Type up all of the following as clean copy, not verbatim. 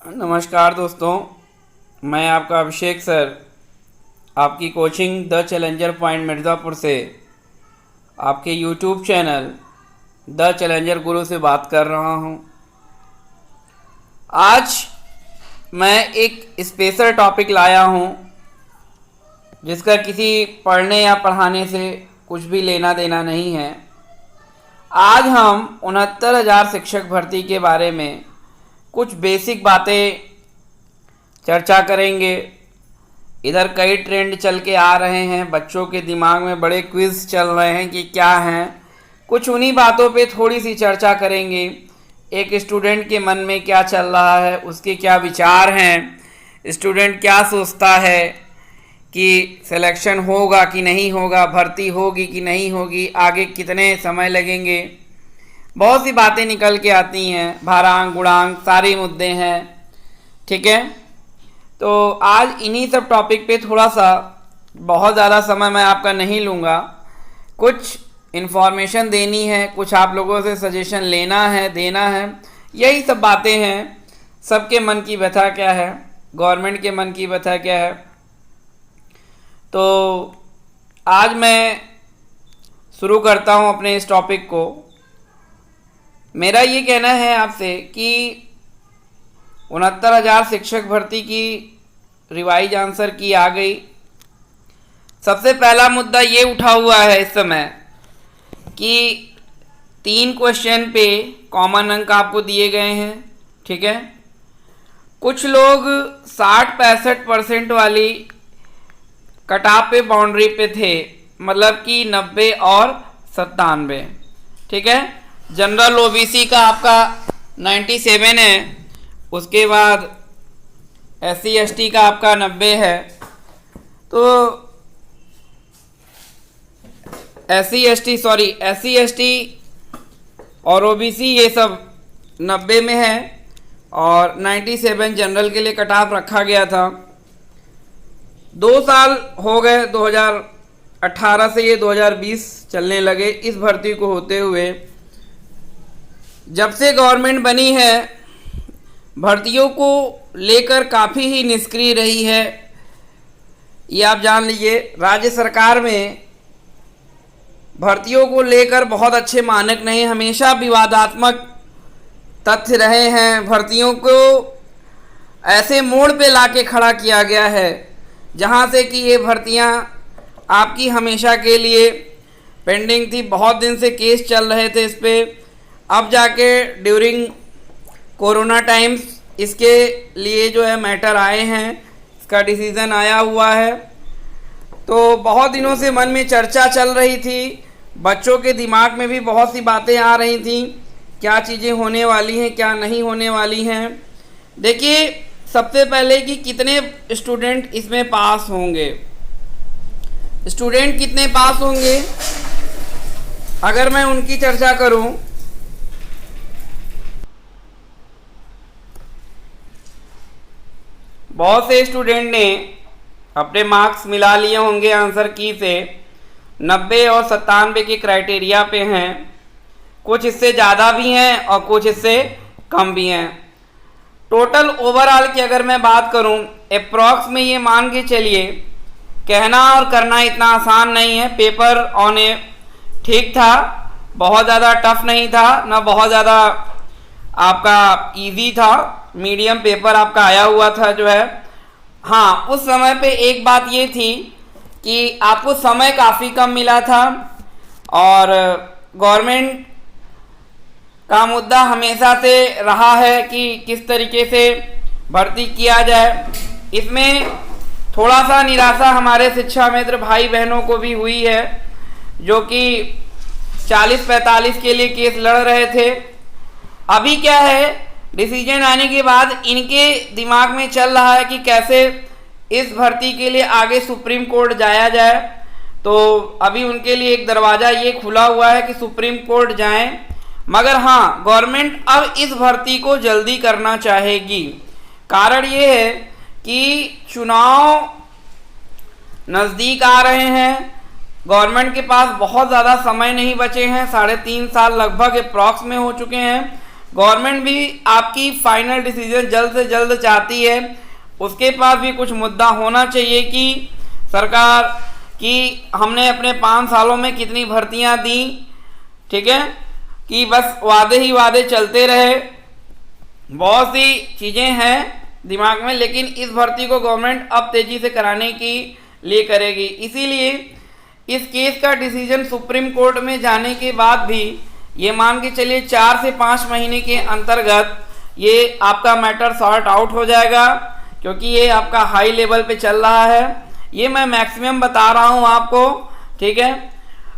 नमस्कार दोस्तों, मैं आपका अभिषेक सर आपकी coaching the challenger point Mirzapur से आपके यूट्यूब चैनल द चैलेंजर गुरु से बात कर रहा हूं। आज मैं एक स्पेशल टॉपिक लाया हूं जिसका किसी पढ़ने या पढ़ाने से कुछ भी लेना देना नहीं है। आज हम 69,000 शिक्षक भर्ती के बारे में कुछ बेसिक बातें चर्चा करेंगे। इधर कई ट्रेंड चल के आ रहे हैं, बच्चों के दिमाग में बड़े क्विज़ चल रहे हैं कि क्या हैं। कुछ उन्हीं बातों पे थोड़ी सी चर्चा करेंगे। एक स्टूडेंट के मन में क्या चल रहा है, उसके क्या विचार हैं, स्टूडेंट क्या सोचता है कि सिलेक्शन होगा कि नहीं होगा, भर्ती होगी कि नहीं होगी, आगे कितने समय लगेंगे। बहुत सी बातें निकल के आती हैं, भारांक गुणांक सारे मुद्दे हैं। ठीक है, तो आज इन्हीं सब टॉपिक पे थोड़ा सा, बहुत ज़्यादा समय मैं आपका नहीं लूँगा। कुछ इन्फॉर्मेशन देनी है, कुछ आप लोगों से सजेशन लेना है, देना है, यही सब बातें हैं। सबके मन की व्यथा क्या है, गवर्नमेंट के मन की व्यथा क्या है। तो आज मैं शुरू करता हूँ अपने इस टॉपिक को। मेरा ये कहना है आपसे कि 69,000 शिक्षक भर्ती की रिवाइज आंसर की आ गई। सबसे पहला मुद्दा ये उठा हुआ है इस समय कि 3 क्वेश्चन पे कॉमन अंक आपको दिए गए हैं। ठीक है, कुछ लोग 60-65% वाली कटाप पे बाउंड्री पे थे, मतलब कि 90 और 97। ठीक है, जनरल ओबीसी का आपका 97 है, उसके बाद SC ST का आपका 90 है। तो SC ST और ओबीसी ये सब 90 में है और 97 जनरल के लिए कट ऑफ रखा गया था। 2 साल हो गए, 2018 से ये 2020 चलने लगे इस भर्ती को होते हुए। जब से गवर्नमेंट बनी है, भर्तियों को लेकर काफ़ी ही निष्क्रिय रही है, ये आप जान लीजिए। राज्य सरकार में भर्तियों को लेकर बहुत अच्छे मानक नहीं, हमेशा विवादात्मक तथ्य रहे हैं। भर्तियों को ऐसे मोड़ पे लाके खड़ा किया गया है जहाँ से कि ये भर्तियाँ आपकी हमेशा के लिए पेंडिंग थी। बहुत दिन से केस चल रहे थे इस पर, अब जाके ड्यूरिंग कोरोना टाइम्स इसके लिए जो है मैटर आए हैं, इसका डिसीज़न आया हुआ है। तो बहुत दिनों से मन में चर्चा चल रही थी, बच्चों के दिमाग में भी बहुत सी बातें आ रही थी, क्या चीज़ें होने वाली हैं, क्या नहीं होने वाली हैं। देखिए, सबसे पहले कि कितने स्टूडेंट इसमें पास होंगे। स्टूडेंट कितने पास होंगे, अगर मैं उनकी चर्चा करूं, बहुत से स्टूडेंट ने अपने मार्क्स मिला लिए होंगे आंसर की से, 90 और 97 के क्राइटेरिया पे हैं। कुछ इससे ज़्यादा भी हैं और कुछ इससे कम भी हैं। टोटल ओवरऑल की अगर मैं बात करूं, अप्रॉक्स में ये मान के चलिए, कहना और करना इतना आसान नहीं है। पेपर ऑन ए ठीक था, बहुत ज़्यादा टफ नहीं था, ना बहुत ज़्यादा आपका इजी था, मीडियम पेपर आपका आया हुआ था जो है। हाँ, उस समय पे एक बात ये थी कि आपको समय काफ़ी कम मिला था और गवर्नमेंट का मुद्दा हमेशा से रहा है कि किस तरीके से भर्ती किया जाए। इसमें थोड़ा सा निराशा हमारे शिक्षा मित्र भाई बहनों को भी हुई है, जो कि 40-45 के लिए केस लड़ रहे थे। अभी क्या है, डिसीजन आने के बाद इनके दिमाग में चल रहा है कि कैसे इस भर्ती के लिए आगे सुप्रीम कोर्ट जाया जाए। तो अभी उनके लिए एक दरवाज़ा ये खुला हुआ है कि सुप्रीम कोर्ट जाएं। मगर हाँ, गवर्नमेंट अब इस भर्ती को जल्दी करना चाहेगी। कारण ये है कि चुनाव नज़दीक आ रहे हैं, गवर्नमेंट के पास बहुत ज़्यादा समय नहीं बचे हैं, 3.5 साल लगभग अप्रॉक्स में हो चुके हैं। गवर्नमेंट भी आपकी फाइनल डिसीजन जल्द से जल्द चाहती है। उसके पास भी कुछ मुद्दा होना चाहिए कि सरकार कि हमने अपने 5 सालों में कितनी भर्तियां दी, ठीक है, कि बस वादे ही वादे चलते रहे। बहुत सी चीज़ें हैं दिमाग में, लेकिन इस भर्ती को गवर्नमेंट अब तेज़ी से कराने की लिए करेगी। इसीलिए इस केस का डिसीजन सुप्रीम कोर्ट में जाने के बाद भी ये मान के चलिए 4 से 5 महीने के अंतर्गत ये आपका मैटर सॉर्ट आउट हो जाएगा, क्योंकि ये आपका हाई लेवल पे चल रहा है। ये मैं मैक्सिमम बता रहा हूँ आपको, ठीक है।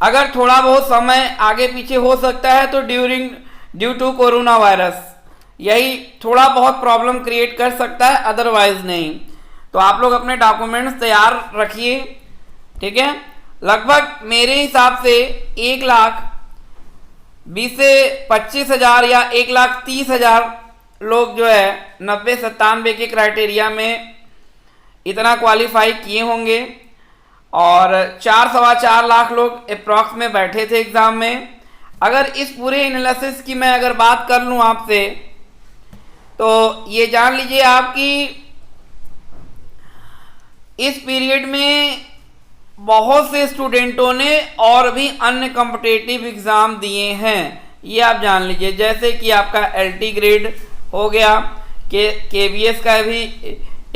अगर थोड़ा बहुत समय आगे पीछे हो सकता है तो ड्यू टू कोरोना वायरस यही थोड़ा बहुत प्रॉब्लम क्रिएट कर सकता है, अदरवाइज नहीं। तो आप लोग अपने डॉक्यूमेंट्स तैयार रखिए, ठीक है। लगभग मेरे हिसाब से 1,20,000 से 25,000 या 1,30,000 लोग जो है 90-97 के क्राइटेरिया में इतना क्वालिफाई किए होंगे, और 4-4.25 लाख लोग अप्रॉक्स में बैठे थे एग्ज़ाम में। अगर इस पूरे एनालिसिस की मैं अगर बात कर लूँ आपसे, तो ये जान लीजिए आपकी इस पीरियड में बहुत से स्टूडेंटों ने और भी अन्य कॉम्पिटिटिव एग्ज़ाम दिए हैं, ये आप जान लीजिए। जैसे कि आपका एलटी ग्रेड हो गया, केवीएस का भी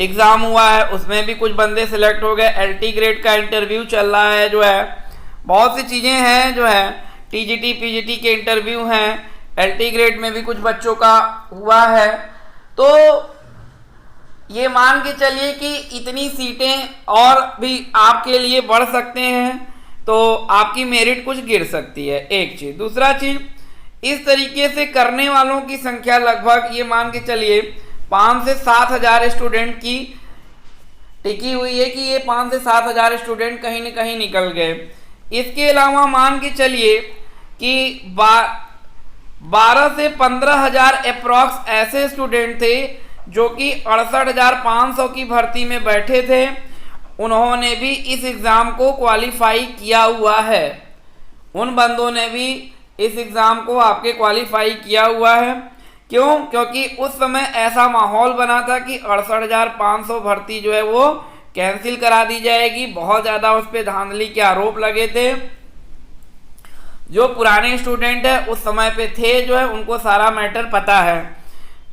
एग्ज़ाम हुआ है, उसमें भी कुछ बंदे सिलेक्ट हो गए। एलटी ग्रेड का इंटरव्यू चल रहा है जो है, बहुत सी चीज़ें हैं जो है। टीजीटी पीजीटी के इंटरव्यू हैं, एलटी ग्रेड में भी कुछ बच्चों का हुआ है। तो ये मान के चलिए कि इतनी सीटें और भी आपके लिए बढ़ सकते हैं, तो आपकी मेरिट कुछ गिर सकती है, एक चीज़। दूसरा चीज़, इस तरीके से करने वालों की संख्या लगभग ये मान के चलिए 5 से 7 हज़ार स्टूडेंट की टिकी हुई है कि ये 5 से 7 हज़ार स्टूडेंट कहीं न कहीं निकल गए। इसके अलावा मान के चलिए कि 12 से 15 हज़ार अप्रॉक्स ऐसे स्टूडेंट थे जो कि 68,500 की भर्ती में बैठे थे, उन्होंने भी इस एग्ज़ाम को क्वालिफाई किया हुआ है। उन बंदों ने भी इस एग्ज़ाम को आपके क्वालिफाई किया हुआ है। क्यों? क्योंकि उस समय ऐसा माहौल बना था कि 68,500 भर्ती जो है वो कैंसिल करा दी जाएगी। बहुत ज़्यादा उस पर धांधली के आरोप लगे थे। जो पुराने स्टूडेंट है उस समय पे थे जो है, उनको सारा मैटर पता है।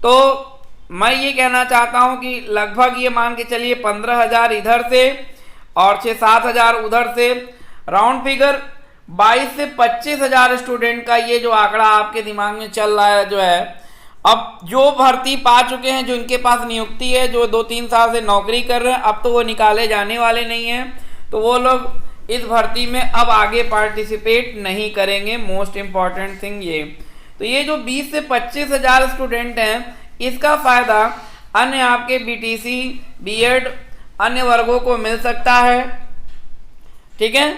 तो मैं ये कहना चाहता हूँ कि लगभग ये मान के चलिए 15,000 इधर से और 6-7 हज़ार उधर से, राउंड फिगर 22 से 25 हज़ार स्टूडेंट का ये जो आंकड़ा आपके दिमाग में चल रहा है जो है। अब जो भर्ती पा चुके हैं, जो इनके पास नियुक्ति है, जो 2-3 साल से नौकरी कर रहे हैं, अब तो वो निकाले जाने वाले नहीं हैं, तो वो लोग इस भर्ती में अब आगे पार्टिसिपेट नहीं करेंगे। मोस्ट इम्पॉर्टेंट थिंग ये। तो ये जो 20 से 25 हज़ार स्टूडेंट हैं, इसका फ़ायदा अन्य आपके बीटीसी, बीएड अन्य वर्गों को मिल सकता है, ठीक है।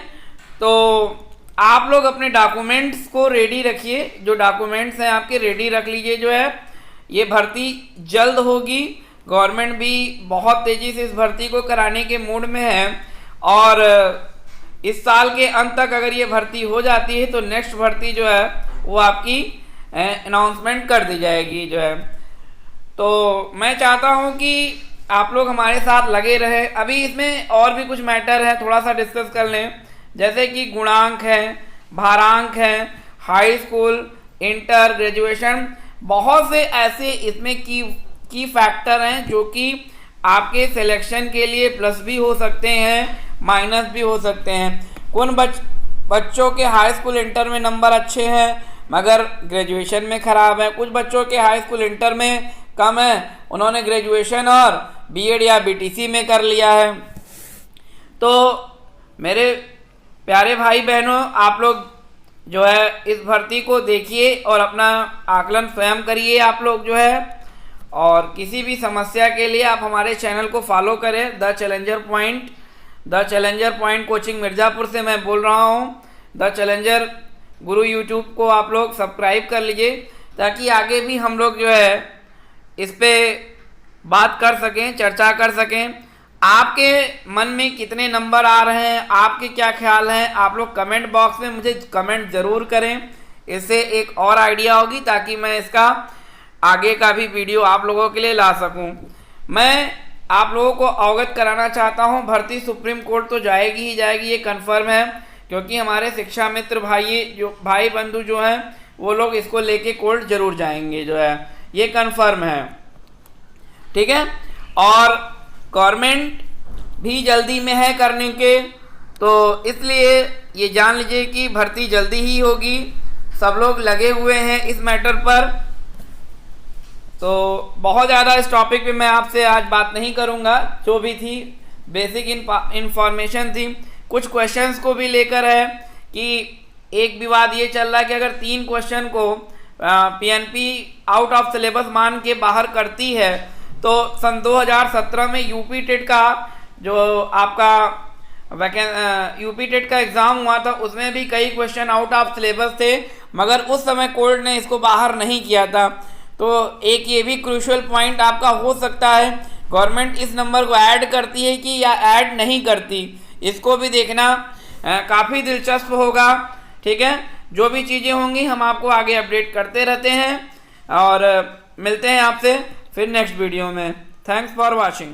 तो आप लोग अपने डॉक्यूमेंट्स को रेडी रखिए, जो डॉक्यूमेंट्स हैं आपके रेडी रख लीजिए जो है। ये भर्ती जल्द होगी, गवर्नमेंट भी बहुत तेज़ी से इस भर्ती को कराने के मूड में है, और इस साल के अंत तक अगर ये भर्ती हो जाती है तो नेक्स्ट भर्ती जो है वो आपकी अनाउंसमेंट कर दी जाएगी जो है। तो मैं चाहता हूं कि आप लोग हमारे साथ लगे रहे। अभी इसमें और भी कुछ मैटर है, थोड़ा सा डिस्कस कर लें, जैसे कि गुणांक है, भारांक है, हाई स्कूल, इंटर, ग्रेजुएशन, बहुत से ऐसे इसमें की फैक्टर हैं जो कि आपके सिलेक्शन के लिए प्लस भी हो सकते हैं, माइनस भी हो सकते हैं। कौन बच्चों के हाई स्कूल इंटर में नंबर अच्छे हैं मगर ग्रेजुएशन में ख़राब है, कुछ बच्चों के हाई स्कूल इंटर में कम है, उन्होंने ग्रेजुएशन और बीएड या बीटीसी में कर लिया है। तो मेरे प्यारे भाई बहनों, आप लोग जो है इस भर्ती को देखिए और अपना आकलन स्वयं करिए आप लोग जो है। और किसी भी समस्या के लिए आप हमारे चैनल को फॉलो करें। The challenger point coaching Mirzapur से मैं बोल रहा हूँ। द चैलेंजर गुरु यूट्यूब को आप लोग सब्सक्राइब कर लीजिए, ताकि आगे भी हम लोग जो है इस पे बात कर सकें, चर्चा कर सकें। आपके मन में कितने नंबर आ रहे हैं, आपके क्या ख्याल हैं, आप लोग कमेंट बॉक्स में मुझे कमेंट ज़रूर करें इससे एक और आइडिया होगी, ताकि मैं इसका आगे का भी वीडियो आप लोगों के लिए ला सकूं। मैं आप लोगों को अवगत कराना चाहता हूं, भर्ती सुप्रीम कोर्ट तो जाएगी ही जाएगी, ये कन्फर्म है, क्योंकि हमारे शिक्षा मित्र भाई बंधु जो हैं वो लोग इसको लेके कोर्ट जरूर जाएंगे, जो है ये कन्फर्म है। ठीक है, और गवर्नमेंट भी जल्दी में है करने के, तो इसलिए ये जान लीजिए कि भर्ती जल्दी ही होगी। सब लोग लगे हुए हैं इस मैटर पर। तो बहुत ज़्यादा इस टॉपिक पे मैं आपसे आज बात नहीं करूँगा, जो भी थी बेसिक इंफॉर्मेशन थी। कुछ क्वेश्चंस को भी लेकर है कि एक विवाद ये चल रहा है कि अगर 3 क्वेश्चन को पीएनपी आउट ऑफ सिलेबस मान के बाहर करती है, तो सन 2017 में यूपी टेट का जो आपका यूपी टेट का एग्ज़ाम हुआ था, उसमें भी कई क्वेश्चन आउट ऑफ सिलेबस थे, मगर उस समय कोर्ट ने इसको बाहर नहीं किया था। तो एक ये भी क्रूशियल पॉइंट आपका हो सकता है, गवर्नमेंट इस नंबर को ऐड करती है कि या ऐड नहीं करती, इसको भी देखना काफ़ी दिलचस्प होगा। ठीक है, जो भी चीज़ें होंगी हम आपको आगे अपडेट करते रहते हैं, और मिलते हैं आपसे फिर नेक्स्ट वीडियो में। Thanks for watching.